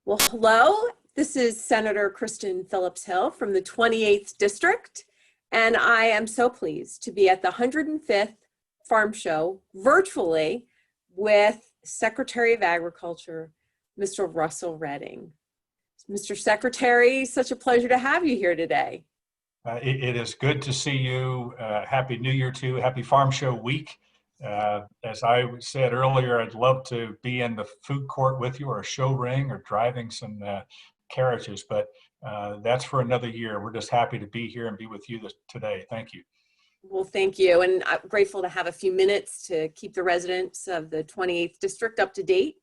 Well, hello. This is Senator Kristin Phillips-Hill from the 28th District, and I am so pleased to be at the 105th Farm Show virtually with Secretary of Agriculture, Mr. Russell Redding. Mr. Secretary, such a pleasure to have you here today. It is good to see you. Happy New Year to you. Happy Farm Show week. As I said earlier, I'd love to be in the food court with you or a show ring or driving some carriages, but that's for another year. We're just happy to be here and be with you today. Thank you. Well, thank you. And I'm grateful to have a few minutes to keep the residents of the 28th District up to date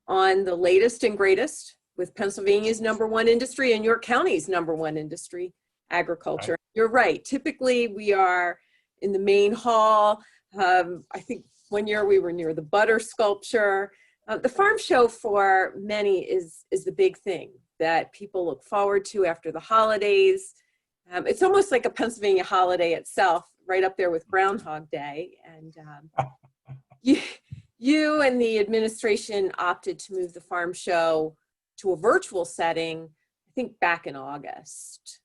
on the latest and greatest with Pennsylvania's #1 industry and York County's #1 industry, agriculture. Right. You're right. Typically, we are in the main hall. I think one year we were near the butter sculpture. The farm show for many is the big thing that people look forward to after the holidays. It's almost like a Pennsylvania holiday itself, right up there with Groundhog Day. And you and the administration opted to move the farm show to a virtual setting, I think back in August.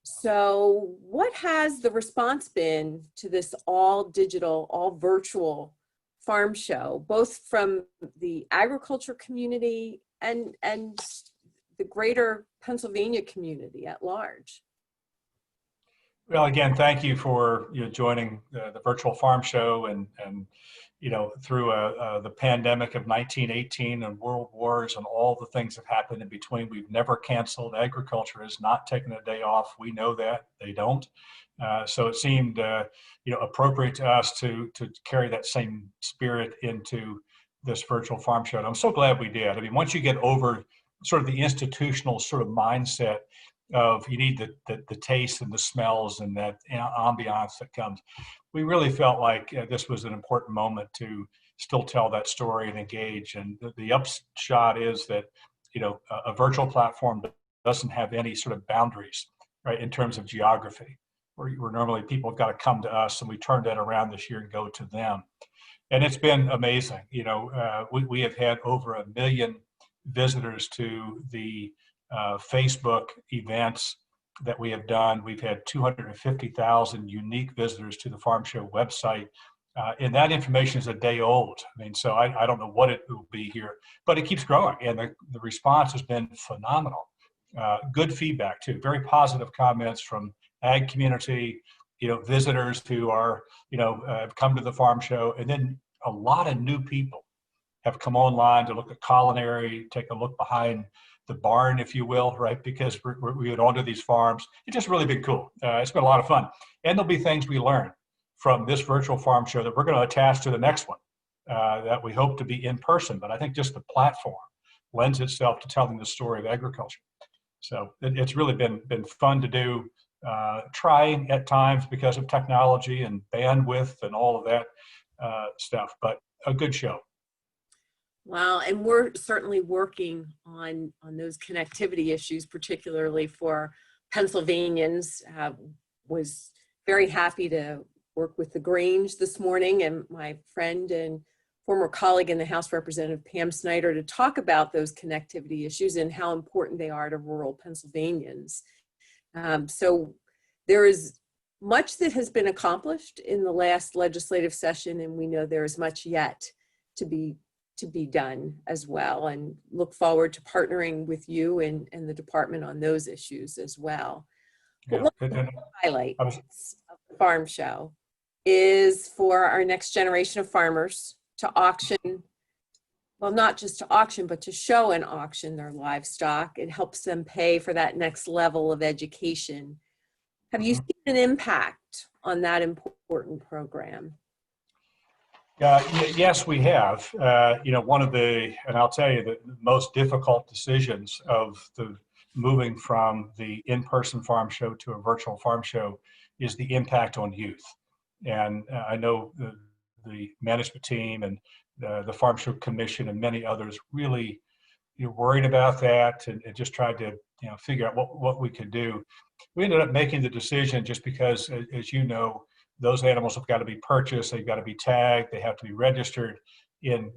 So what has the response been to this all digital, all virtual farm show, both from the agriculture community and the greater Pennsylvania community at large? Well, again, thank you for joining the virtual farm show and through the pandemic of 1918 and world wars and all the things that happened in between. We've never canceled. Agriculture has not taken a day off. We know that they don't. So it seemed appropriate to us to carry that same spirit into this virtual farm show. And I'm so glad we did. I mean, once you get over sort of the institutional sort of mindset of you need the taste and the smells and that ambiance that comes, we really felt like this was an important moment to still tell that story and engage. And the upshot is that a virtual platform doesn't have any sort of boundaries, right, in terms of geography, where normally people have got to come to us, and we turned that around this year and go to them. And it's been amazing. We have had over 1 million visitors to the Facebook events that we have done. We've had 250,000 unique visitors to the Farm Show website. And that information is a day old. I mean, so I don't know what it will be here, but it keeps growing. And the response has been phenomenal. Good feedback too, very positive comments from ag community, visitors who are, have come to the Farm Show. And then a lot of new people have come online to look at culinary, take a look behind the barn, if you will, right? Because we went onto these farms. It's just really been cool. It's been a lot of fun. And there'll be things we learn from this virtual farm show that we're going to attach to the next one that we hope to be in person. But I think just the platform lends itself to telling the story of agriculture. So it's really been fun to do, trying at times because of technology and bandwidth and all of that stuff, but a good show. Wow, and we're certainly working on those connectivity issues, particularly for Pennsylvanians. Was very happy to work with the Grange this morning and my friend and former colleague in the House, Representative Pam Snyder, to talk about those connectivity issues and how important they are to rural Pennsylvanians. So there is much that has been accomplished in the last legislative session, and we know there is much yet to be done as well, and look forward to partnering with you and the department on those issues as well. But one of the highlights of the farm show is for our next generation of farmers to auction, well, not just to auction, but to show and auction their livestock. It helps them pay for that next level of education. Have you seen an impact on that important program? Yes, we have. One of the, and I'll tell you, the most difficult decisions of the moving from the in-person farm show to a virtual farm show is the impact on youth. And I know the management team and the Farm Show Commission and many others really worried about that and just tried to figure out what we could do. We ended up making the decision just because, as you know, those animals have got to be purchased, they've got to be tagged, they have to be registered. in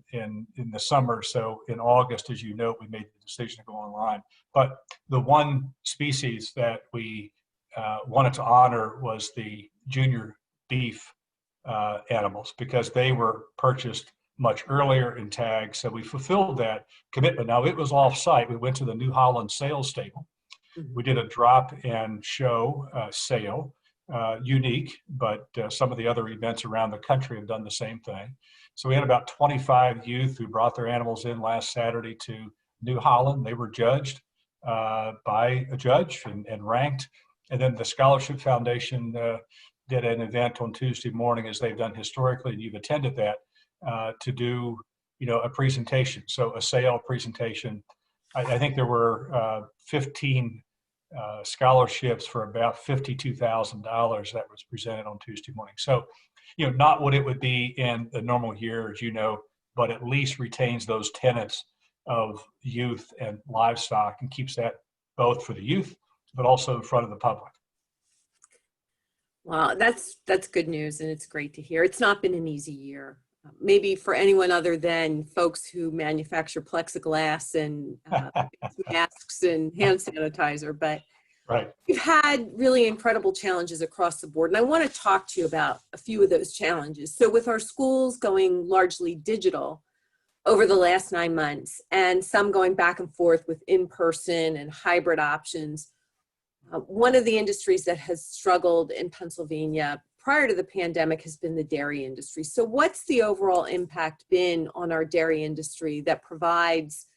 the summer. So in August, as you know, we made the decision to go online. But the one species that we wanted to honor was the junior beef animals, because they were purchased much earlier in tag. So we fulfilled that commitment. Now it was off site. We went to the New Holland sales stable. Mhm. We did a drop and show sale, unique, but some of the other events around the country have done the same thing. So we had about 25 youth who brought their animals in last Saturday to New Holland. They were judged by a judge and ranked. And then the Scholarship Foundation did an event on Tuesday morning, as they've done historically, and you've attended that, to do, a presentation. So a sale presentation. I think there were 15 scholarships for about $52,000 that was presented on Tuesday morning. So, not what it would be in the normal year, as you know, but at least retains those tenets of youth and livestock and keeps that both for the youth, but also in front of the public. Wow, that's good news, and it's great to hear. It's not been an easy year. Maybe for anyone other than folks who manufacture plexiglass and masks and hand sanitizer, but Right. we've had really incredible challenges across the board, and I want to talk to you about a few of those challenges. So with our schools going largely digital over the last 9 months, and some going back and forth with in-person and hybrid options, one of the industries that has struggled in Pennsylvania prior to the pandemic has been the dairy industry. So what's the overall impact been on our dairy industry that provides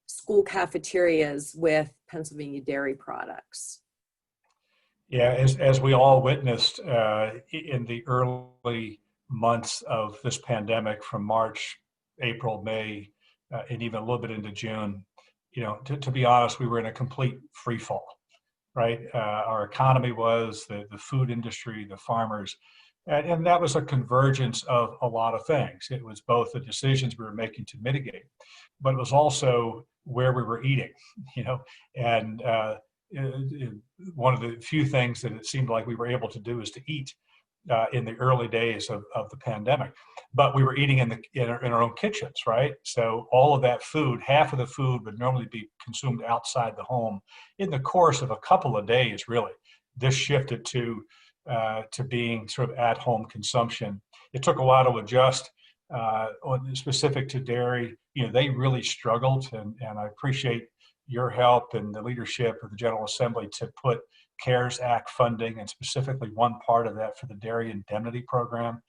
school cafeterias with Pennsylvania dairy products? Yeah, as we all witnessed in the early months of this pandemic, from March, April, May, and even a little bit into June, to be honest, we were in a complete free fall, right? Our economy was, the food industry, the farmers, and that was a convergence of a lot of things. It was both the decisions we were making to mitigate, but it was also where we were eating, and one of the few things that it seemed like we were able to do is to eat in the early days of the pandemic. But we were eating in our own kitchens, right? So all of that food, half of the food would normally be consumed outside the home. In the course of a couple of days, really, this shifted to being sort of at-home consumption. It took a while to adjust. Specific to dairy, they really struggled, and I appreciate your help and the leadership of the General Assembly to put CARES Act funding, and specifically one part of that for the Dairy Indemnity Program,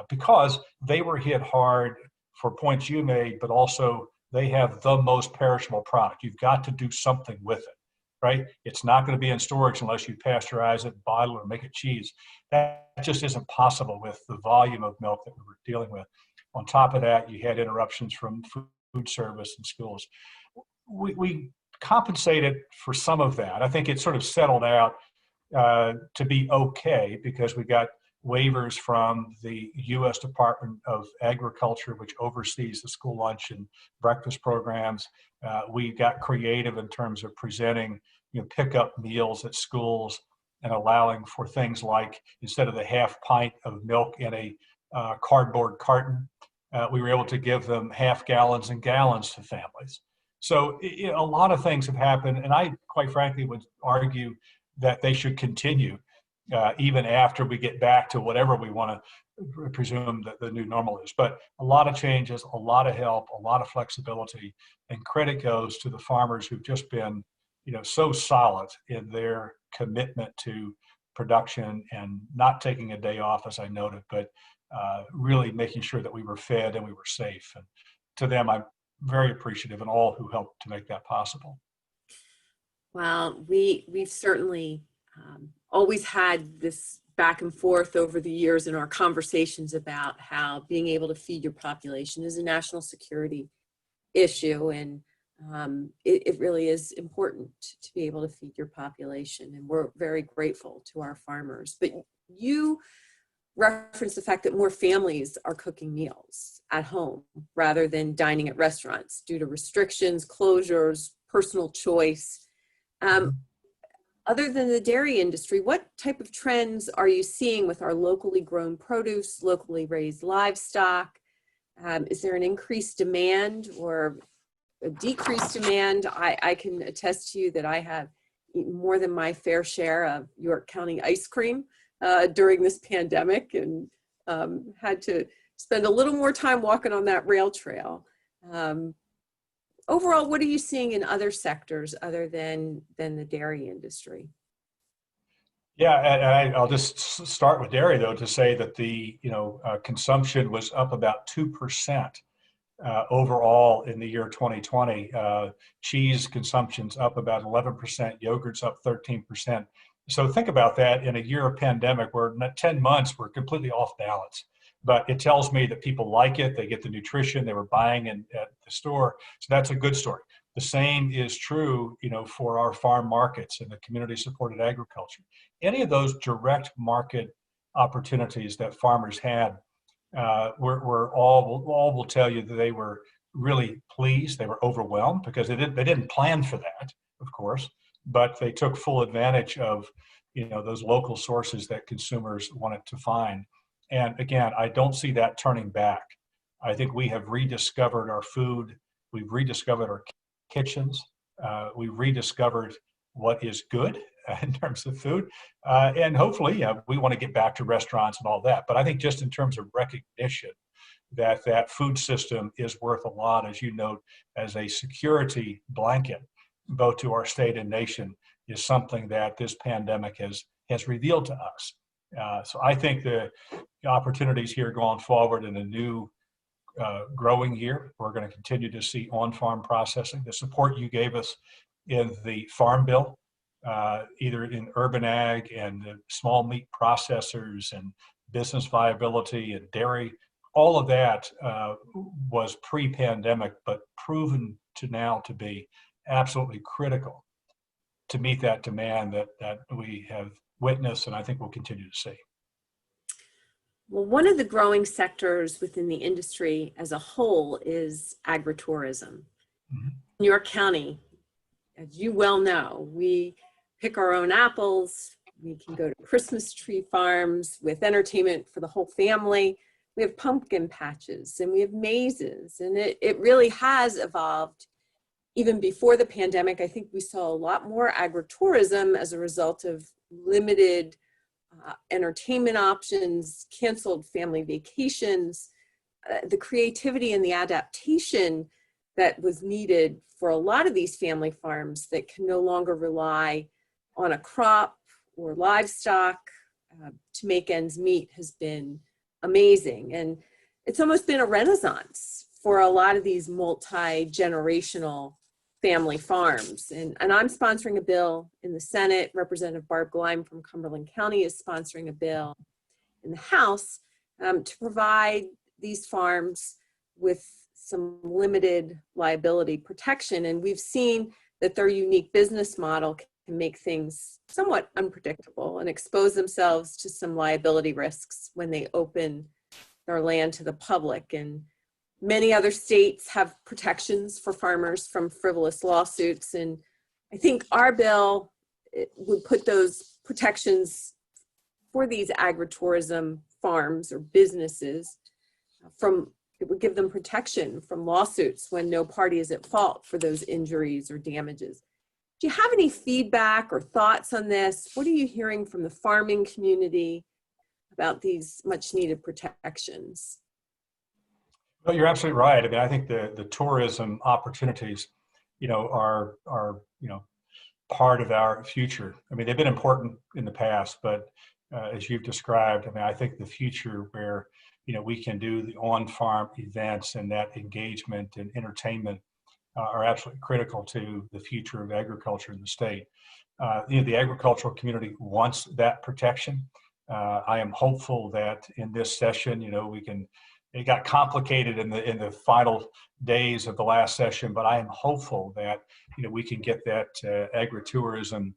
because they were hit hard for points you made, but also they have the most perishable product. You've got to do something with it, right? It's not going to be in storage unless you pasteurize it, bottle it, or make it cheese. That just isn't possible with the volume of milk that we were dealing with. On top of that, you had interruptions from food service and schools. We compensated for some of that. I think it sort of settled out to be okay, because we got waivers from the U.S. Department of Agriculture, which oversees the school lunch and breakfast programs. We got creative in terms of presenting, pickup meals at schools and allowing for things like, instead of the half pint of milk in a cardboard carton, we were able to give them half gallons and gallons to families. So a lot of things have happened, and I, quite frankly, would argue that they should continue even after we get back to whatever we want to presume that the new normal is. But a lot of changes, a lot of help, a lot of flexibility, and credit goes to the farmers who've just been, so solid in their commitment to production and not taking a day off, as I noted, but really making sure that we were fed and we were safe. And to them, I'm very appreciative, and all who helped to make that possible. Well, we've certainly always had this back and forth over the years in our conversations about how being able to feed your population is a national security issue, and it really is important to be able to feed your population, and we're very grateful to our farmers. But you reference the fact that more families are cooking meals at home rather than dining at restaurants due to restrictions, closures, personal choice. Other than the dairy industry, what type of trends are you seeing with our locally grown produce, locally raised livestock? Is there an increased demand or a decreased demand? I can attest to you that I have eaten more than my fair share of York County ice cream during this pandemic, and had to spend a little more time walking on that rail trail. Overall, what are you seeing in other sectors other than the dairy industry? Yeah, and I'll just start with dairy though to say that the consumption was up about 2% overall in the year 2020. Cheese consumption's up about 11%, yogurt's up 13%. So think about that in a year of pandemic where 10 months were completely off balance. But it tells me that people like it, they get the nutrition, they were buying at the store. So that's a good story. The same is true, for our farm markets and the community supported agriculture. Any of those direct market opportunities that farmers had, we're all will tell you that they were really pleased. They were overwhelmed because they didn't plan for that, of course, but they took full advantage of those local sources that consumers wanted to find. And again, I don't see that turning back. I think we have rediscovered our food. We've rediscovered our kitchens. We've rediscovered what is good in terms of food. And hopefully, we want to get back to restaurants and all that. But I think just in terms of recognition that food system is worth a lot, as you note, as a security blanket, both to our state and nation, is something that this pandemic has revealed to us. So I think the opportunities here going forward in a new growing year, we're going to continue to see on-farm processing. The support you gave us in the Farm Bill, either in urban ag and the small meat processors and business viability and dairy, all of that was pre-pandemic, but proven to now to be absolutely critical to meet that demand that we have witnessed and I think we'll continue to see. Well, one of the growing sectors within the industry as a whole is agritourism. Mm-hmm. In York County, as you well know, we pick our own apples. We can go to Christmas tree farms with entertainment for the whole family. We have pumpkin patches and we have mazes, and it really has evolved. Even before the pandemic, I think we saw a lot more agritourism as a result of limited entertainment options, canceled family vacations, the creativity and the adaptation that was needed for a lot of these family farms that can no longer rely on a crop or livestock to make ends meet has been amazing. And it's almost been a renaissance for a lot of these multi-generational family farms. And I'm sponsoring a bill in the Senate. Representative Barb Gleim from Cumberland County is sponsoring a bill in the House to provide these farms with some limited liability protection. And we've seen that their unique business model can make things somewhat unpredictable and expose themselves to some liability risks when they open their land to the public. And many other states have protections for farmers from frivolous lawsuits. And I think our bill would put those protections for these agritourism farms or businesses it would give them protection from lawsuits when no party is at fault for those injuries or damages. Do you have any feedback or thoughts on this? What are you hearing from the farming community about these much needed protections? Well, you're absolutely right. I mean, I think the tourism opportunities, are part of our future. I mean, they've been important in the past, but as you've described, I mean, I think the future where we can do the on-farm events and that engagement and entertainment are absolutely critical to the future of agriculture in the state. The agricultural community wants that protection. I am hopeful that in this session, it got complicated in the final days of the last session, but I am hopeful that we can get that agritourism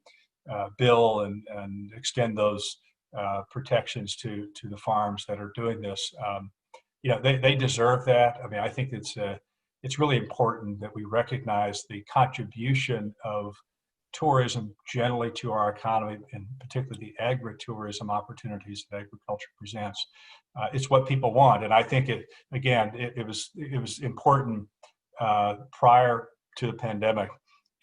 bill and extend those protections to the farms that are doing this. They deserve that. I mean, I think it's really important that we recognize the contribution of tourism generally to our economy, and particularly the agritourism opportunities that agriculture presents. It's what people want, and I think it was important prior to the pandemic.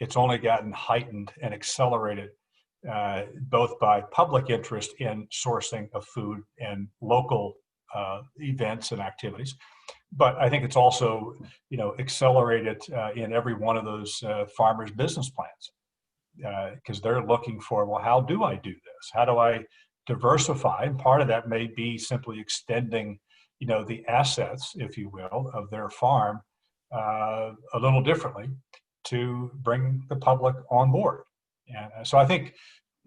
It's only gotten heightened and accelerated both by public interest in sourcing of food and local events and activities. But I think it's also, accelerated in every one of those farmers' business plans, because they're looking for, well, how do I do this? How do I diversify? And part of that may be simply extending, the assets, if you will, of their farm a little differently to bring the public on board. And so I think,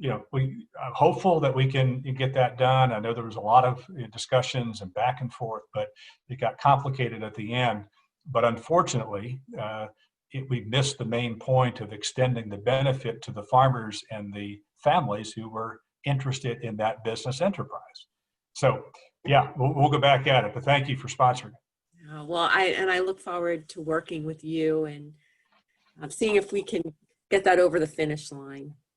I'm hopeful that we can get that done. I know there was a lot of discussions and back and forth, but it got complicated at the end. But unfortunately, we missed the main point of extending the benefit to the farmers and the families who were interested in that business enterprise. So, yeah, we'll go back at it. But thank you for sponsoring it. Well, I look forward to working with you and seeing if we can get that over the finish line.